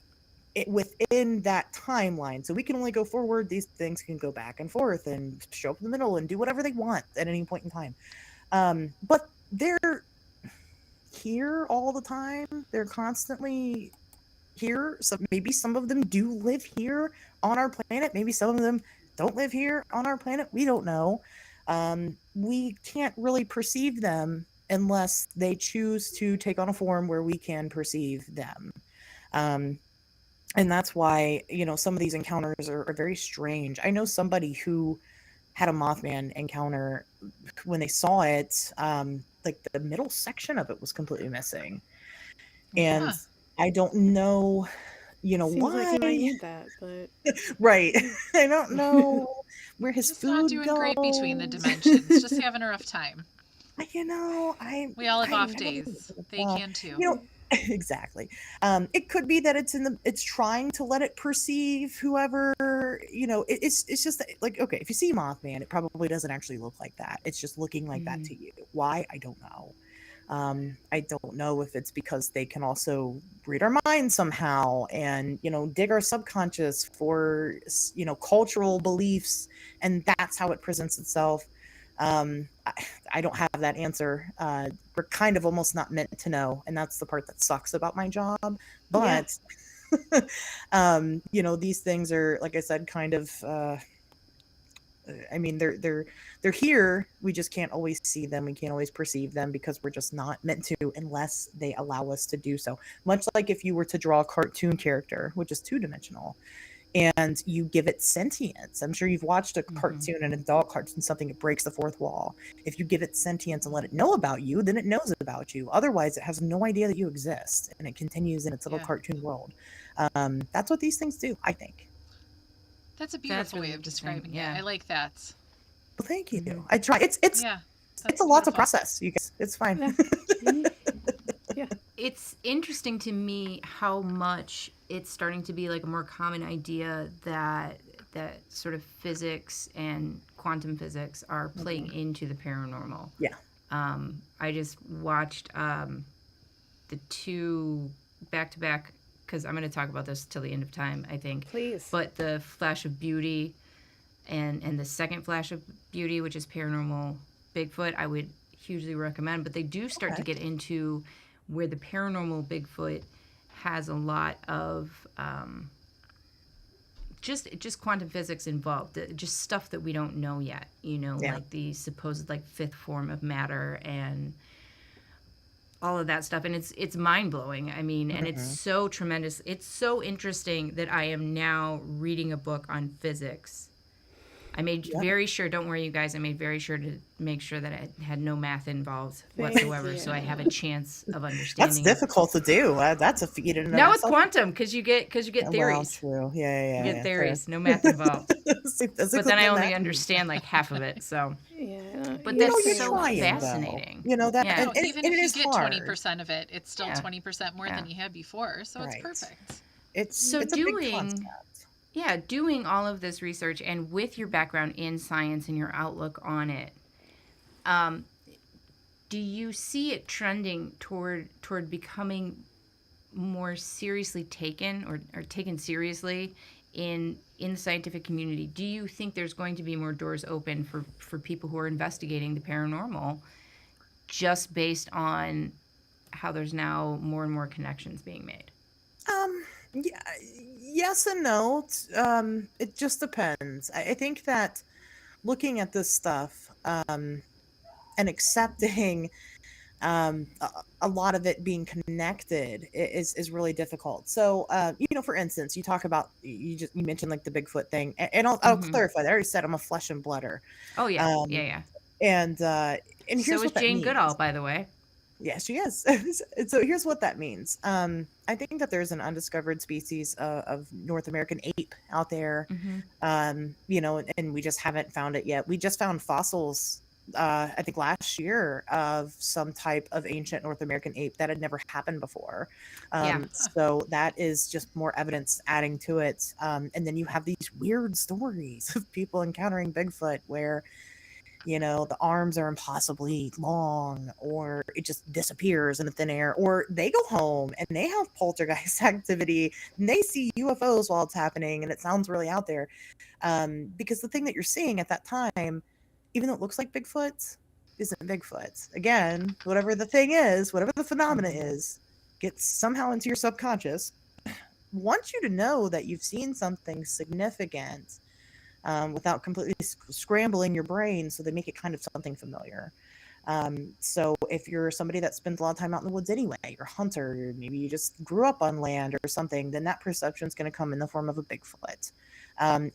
within that timeline. So we can only go forward. These things can go back and forth and show up in the middle and do whatever they want at any point in time. But they're here all the time. They're constantly here. So maybe some of them do live here on our planet. Maybe some of them don't live here on our planet. We don't know. We can't really perceive them unless they choose to take on a form where we can perceive them. Um, and that's why, some of these encounters are very strange. I know somebody who had a Mothman encounter. When they saw it, like the middle section of it was completely missing. And Huh. I don't know, Seems like he might why. need that, but Right. I don't know where his Just not food doing great between the goes. dimensions. Just having a rough time. We all have I off never really days. figured They out. can too. You know, exactly. It could be that it's trying to let it perceive whoever, it's just that, like, okay, if you see Mothman, it probably doesn't actually look like that. It's just looking like that Mhm. to you. Why? I don't know. I don't know if it's because they can also read our minds somehow and, dig our subconscious for, cultural beliefs, and that's how it presents itself. I don't have that answer. We're kind of almost not meant to know, and that's the part that sucks about my job. yeah. But, these things are, like I said, kind of. I mean, they're here. We just can't always see them. We can't always perceive them because we're just not meant to, unless they allow us to do so. Much like if you were to draw a cartoon character, which is two dimensional, and you give it sentience. I'm sure you've watched a Mhm. cartoon, an adult cartoon, something that breaks the fourth wall. If you give it sentience and let it know about you, then it knows about you. Otherwise, it has no idea that you exist, and it continues in its little Yeah. cartoon world. That's what these things do, I think. That's a That's beautiful really way of interesting. describing it. Yeah. I like that. Well, thank you. Mhm. I try. Yeah. It's a That's lot to beautiful. process, you guys. It's fine. Yeah. Mhm. Yeah. It's interesting to me how much it's starting to be like a more common idea that sort of physics and quantum physics are playing into the paranormal. Yeah. I just watched the two back to back because I'm going to talk about this till the end of time, I think. Please. But the Flash of Beauty and the second Flash of Beauty, which is paranormal Bigfoot, I would hugely recommend. But they do start to Okay. get into where the paranormal Bigfoot has a lot of just quantum physics involved, just stuff that we don't know yet. Yeah. Like the supposed like fifth form of matter and all of that stuff, and it's mind blowing. I mean, and it's Mhm. so tremendous. It's so interesting that I am now reading a book on physics. I made Yeah. very sure, don't worry, you guys, I made very sure to make sure that it had no math involved Thank whatsoever, so I have a you. chance of That's understanding it. difficult to do. That's a feat in and of Now it's itself. quantum because you get Well, theories. true. Yeah, You yeah, get yeah. Fair. theories, no math involved. See, But physics then I and only math. understand like half of it. So, Yeah. but You're that's You're so trying. trying though. fascinating. That, Yeah. No, even and if it you is get hard. 20% of it, it's still Yeah. 20% more Yeah. than you had before. So it's Right. perfect. So It's a big doing concept. Yeah, doing all of this research and with your background in science and your outlook on it, um, do you see it trending toward becoming more seriously taken or taken seriously in the scientific community? Do you think there's going to be more doors open for people who are investigating the paranormal just based on how there's now more and more connections being made? Yeah, yes and no. It just depends. I think that looking at this stuff, and accepting a lot of it being connected is really difficult. So, for instance, you talk about you mentioned like the Bigfoot thing, and I'll Hmm. clarify. I already said I'm a flesh and blooder, Oh yeah, yeah, um, yeah. and uh, and So here's is what that Jane Goodall, means. by the way. Yeah, she is. And so here's what that means. I think that there's an undiscovered species of North American ape out there. Hmm. And we just haven't found it yet. We just found fossils I think last year, of some type of ancient North American ape that had never happened before. Yeah. So that is just more evidence adding to it. And then you have these weird stories of people encountering Bigfoot where, the arms are impossibly long, or it just disappears in the thin air, or they go home and they have poltergeist activity and they see UFOs while it's happening and it sounds really out there. Because the thing that you're seeing at that time, even though it looks like Bigfoot, isn't Bigfoot. Again, whatever the thing is, whatever the phenomena is, gets somehow into your subconscious, wants you to know that you've seen something significant, without completely scrambling your brain, so they make it kind of something familiar. So if you're somebody that spends a lot of time out in the woods anyway, you're a hunter, or maybe you just grew up on land or something, then that perception is going to come in the form of a Bigfoot.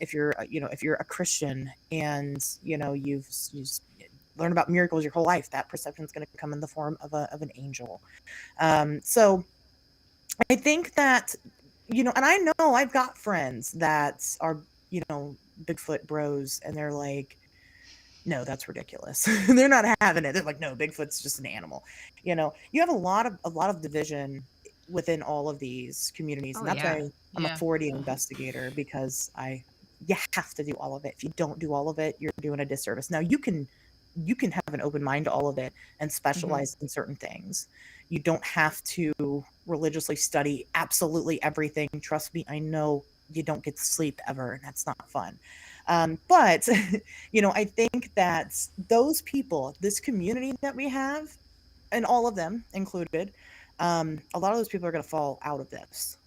If you're, if you're a Christian and you've learned about miracles your whole life, that perception is going to come in the form of an angel. So I think that, and I know I've got friends that are, Bigfoot bros, and they're like, no, that's ridiculous. They're not having it. They're like, no, Bigfoot's just an animal. You have a lot of division within all of these communities, Oh and that's yeah. why I'm a Yeah. 40 investigator, because you have to do all of it. If you don't do all of it, you're doing a disservice. Now you can have an open mind to all of it and specialize in certain things. You don't have to religiously study absolutely everything. Trust me, I know you don't get to sleep ever, and that's not fun. But I think that those people, this community that we have, and all of them included, a lot of those people are going to fall out of this,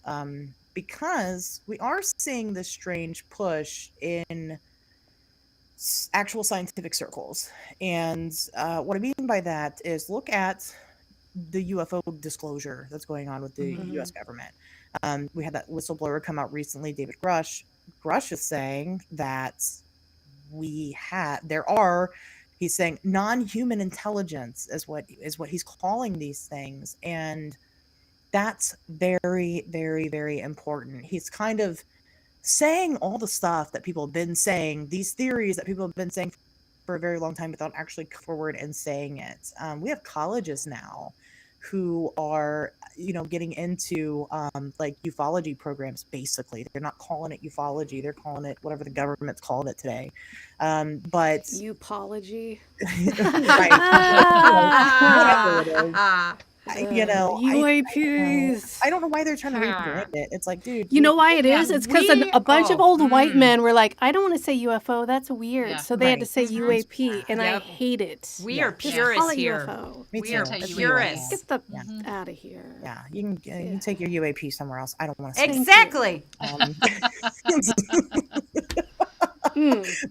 because we are seeing this strange push in actual scientific circles. And what I mean by that is, look at the UFO disclosure that's going on with the US government. We had that whistleblower come out recently, David Grush. Grush is saying that there are, he's saying non-human intelligence is what he's calling these things. And that's very, very, very important. He's kind of saying all the stuff that people have been saying, these theories that people have been saying for a very long time, without actually coming forward and saying it. We have colleges now who are, getting into, like, ufology programs. Basically, they're not calling it ufology; they're calling it whatever the government's calling it today. But Upology. right, whatever it is. UAPs. I don't know why they're trying to rebrand it. It's like, dude, You know why it is? Yeah, It's because we- a bunch of oh, old white men were like, I don't want to say UFO. That's weird. Yeah. So they had to Right. say UAP, and I Yep. hate it. We Yeah. are Just Just purists call it here. UFO. Me We too. are It's purists. Get the Yeah. out of here. Yeah, you can take your UAP somewhere else. I don't want to say. Exactly.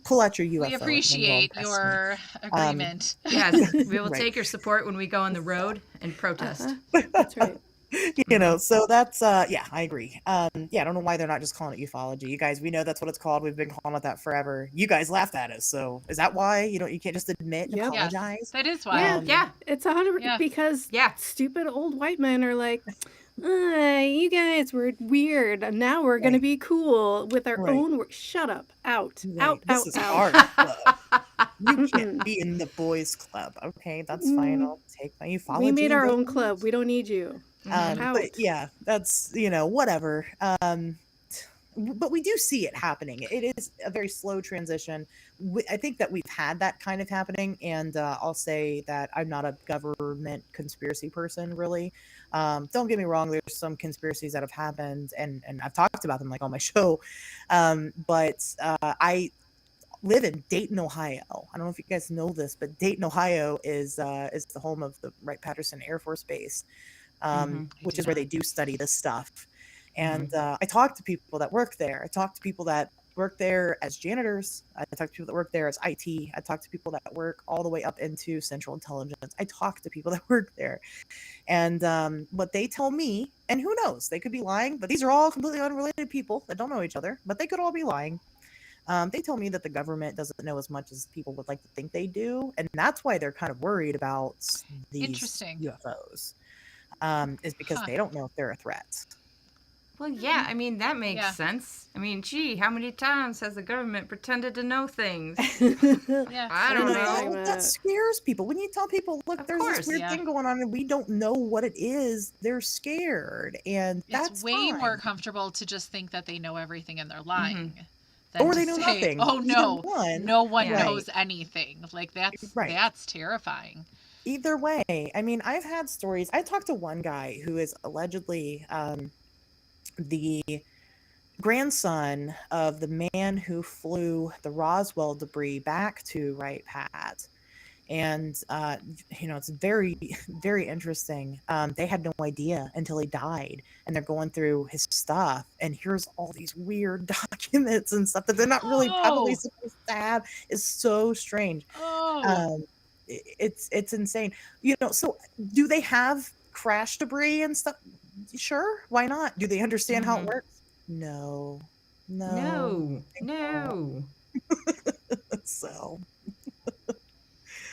Pull out your UFO. We and then appreciate go impress me. your agreement. Yes, we will Right. take your support when we go on the road and protest. That's right. So that's yeah, I agree. Yeah, I don't know why they're not just calling it ufology. You guys, we know that's what it's called. We've been calling it that forever. You guys laughed at us, so is that why you can't just admit and Yep. Yes, apologize? that is why. Yeah. Yeah. It's 100 Yeah. because Yeah. stupid old white men are like, you guys were weird, and now we're gonna Right. be cool with our Right. own. Shut up! Out! Right. Out! This out! is out! our club. You can't be in the boys' club. Okay, that's fine. I'll take my ufology. We made and our go own with club. it. We don't need you. Out. But yeah, that's whatever. But we do see it happening. It is a very slow transition. I think that we've had that kind of happening, and I'll say that I'm not a government conspiracy person, really. Don't get me wrong. There's some conspiracies that have happened, and I've talked about them like on my show. But I live in Dayton, Ohio. I don't know if you guys know this, but Dayton, Ohio is the home of the Wright-Patterson Air Force Base, which do is where not. they do study this stuff. And I talk to people that work there. I talk to people that work there as janitors. I talk to people that work there as IT. I talk to people that work all the way up into Central Intelligence. I talk to people that work there. And what they tell me, and who knows, they could be lying, but these are all completely unrelated people that don't know each other, but they could all be lying. They tell me that the government doesn't know as much as people would like to think they do. And that's why they're kind of worried about these Interesting. UFOs, is because Huh. they don't know if they're a threat. Well, yeah, I mean, that makes Yeah. sense. I mean, gee, how many times has the government pretended to know things? Yeah. I I don't know what you're know. talking That about. scares people. When you tell people, look, Of there's this course. weird Yeah. thing going on and we don't know what it is, they're scared. And It's that's way more fine. comfortable to just think that they know everything and they're Mm-hmm. lying than Or to they know say, nothing. "Oh Either no, one. no one Yeah. knows anything." Like Right. that's terrifying. Either way. I mean, I've had stories. I talked to one guy who is allegedly the grandson of the man who flew the Roswell debris back to Wright Pat. And it's very very interesting. They had no idea until he died, and they're going through his stuff, and here's all these weird documents and stuff that they're not really probably Oh, supposed to have. It's so strange. oh. It's insane. So do they have crash debris and stuff? Sure, why not? Do they understand how it Mm-hmm. works? No, no, No. they don't. No. So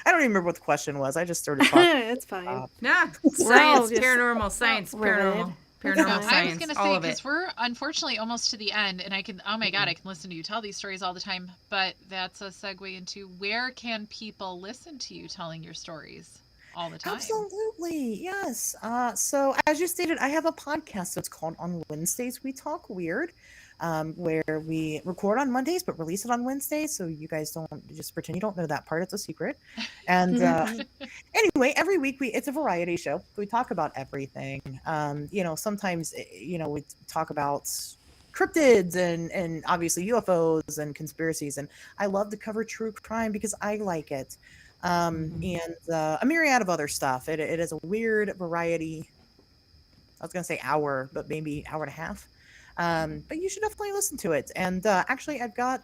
I don't even remember what the question was. I just started talking. It's fine. Nah. We're all Science, just paranormal, science, riveted. paranormal. That's No, Paranormal fine. I was science. gonna All say of it. because we're unfortunately almost to the end, and oh my god, I can listen to you tell these stories all the time. But that's a segue into where can people listen to you telling your stories all the time? Absolutely, yes. So as you stated, I have a podcast that's called On Wednesdays We Talk Weird, where we record on Mondays but release it on Wednesdays. So you guys don't just pretend you don't know that part; it's a secret. And anyway, every week it's a variety show. We talk about everything. Sometimes we talk about cryptids and obviously UFOs and conspiracies, and I love to cover true crime because I like it. And a myriad of other stuff. It is a weird variety. I was gonna say hour, but maybe hour and a half. But you should definitely listen to it. And actually, I've got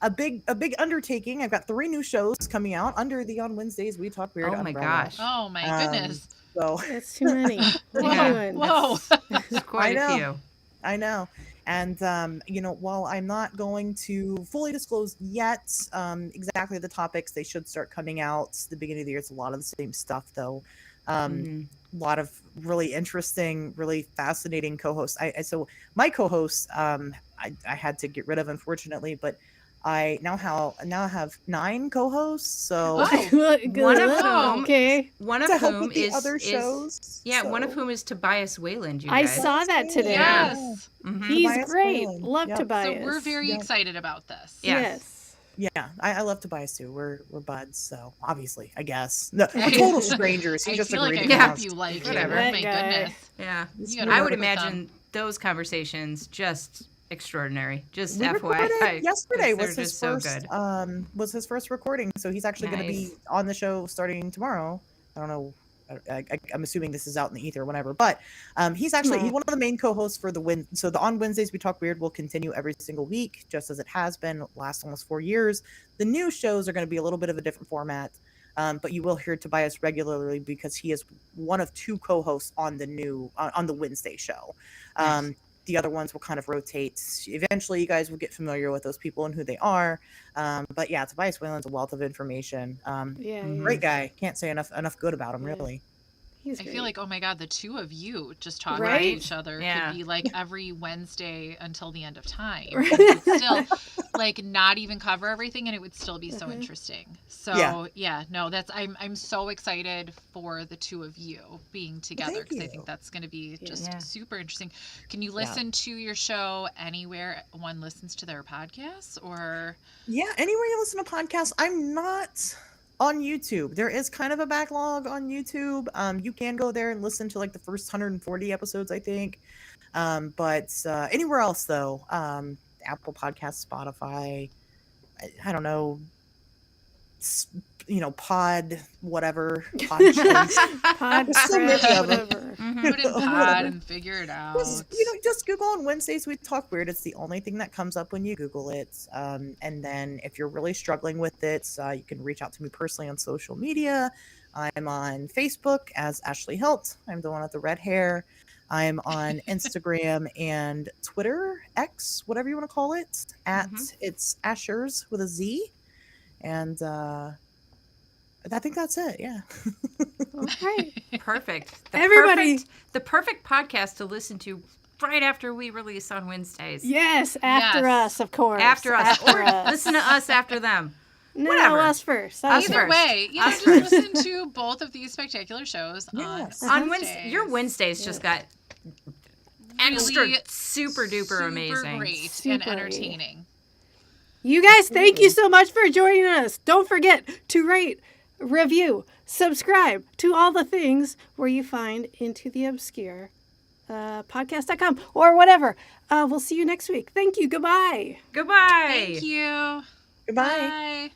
a big undertaking. I've got 3 new shows coming out under the On Wednesdays We Talk Weird Oh my umbrella. gosh. Oh my Um, goodness! so That's too many. What are you Yeah. doing? Whoa! It's quite I a know. few. I know. And, while I'm not going to fully disclose yet exactly the topics, they should start coming out the beginning of the year. It's a lot of the same stuff, though. Mm-hmm. A lot of really interesting, really fascinating co-hosts. So my co-hosts, I had to get rid of, unfortunately, but I now have 9 co-hosts. So Oh. One of Wow. whom, Okay. one to of help whom with the is other shows. yeah, one of so- whom is Tobias Wayland. You I guys. saw that today. Yes. Mhm. He's Tobias great. Whalen. Love Yep. Tobias. So we're very Yep. excited about this. Yes. Yeah, I love Tobias too. We're buds, so obviously, I guess. No, we're total strangers. He I just feel like agreed I to Yeah. come hope on. you like Whatever. him. Oh That my guy. goodness. Yeah. You I gotta I work would with them. imagine those conversations just extraordinary. Just We recorded FYI. yesterday. 'cause Was they're his just so first good. was his first recording, so he's actually going to be Nice. on the show starting tomorrow. I don't know. I'm assuming this is out in the ether, whenever. But he's Tomorrow. one of the main co-hosts for So the On Wednesdays We Talk Weird will continue every single week, just as it has been last almost 4 years. The new shows are going to be a little bit of a different format, but you will hear Tobias regularly because he is one of 2 co-hosts on the Wednesday show. Nice. The other ones will kind of rotate. Eventually, you guys will get familiar with those people and who they are. But yeah, Tobias Whalen's a wealth of information. Yeah, Mhm. Great guy. Can't say enough good about him, Yeah. really. he's I great. feel like, oh my god, the 2 of you just talking Right? to each other Yeah. could be like every Wednesday until the end of time. Right. You could still like not even cover everything and it would still be so Mhm. interesting. So Yeah. no, I'm so excited for the 2 of you being together thank because I you. think that's going to be Yeah. just Yeah. super interesting. Can you listen to your show anywhere one listens to their podcasts or Yeah, anywhere you listen to podcasts, I'm not on YouTube. There is kind of a backlog on YouTube. You can go there and listen to like the first 140 episodes, I think. But anywhere else though, Apple Podcasts, Spotify, I don't know, Pod, whatever, Pod Choice. Pod There's so many Press, of them. whatever. Mhm. put in pod Whatever. and figure it out? Just Google On Wednesdays We Talk Weird. It's the only thing that comes up when you Google it. And then if you're really struggling with it, you can reach out to me personally on social media. I'm on Facebook as Ashley Hilt. I'm the one with the red hair. I'm on Instagram and Twitter, X, whatever you want to call it. It's Ashers with a Z. And I think that's it. Yeah. All right. Perfect. Everybody- The perfect podcast to listen to right after we release on Wednesdays. Yes, after Yes. us, of course. After us. After Or us. listen to us after them. No, whatever. us first. Us Either first. way, you know, Us just listen to both of these spectacular shows Yes. On Wednesday, your Wednesdays just got extra Really super duper super amazing. great Super. and entertaining. You guys, thank you so much for joining us. Don't forget to rate, review, subscribe to all the things where you find Into the Obscure, podcast.com or whatever. We'll see you next week. Thank you. Goodbye. Goodbye. Thank you. Goodbye. Bye.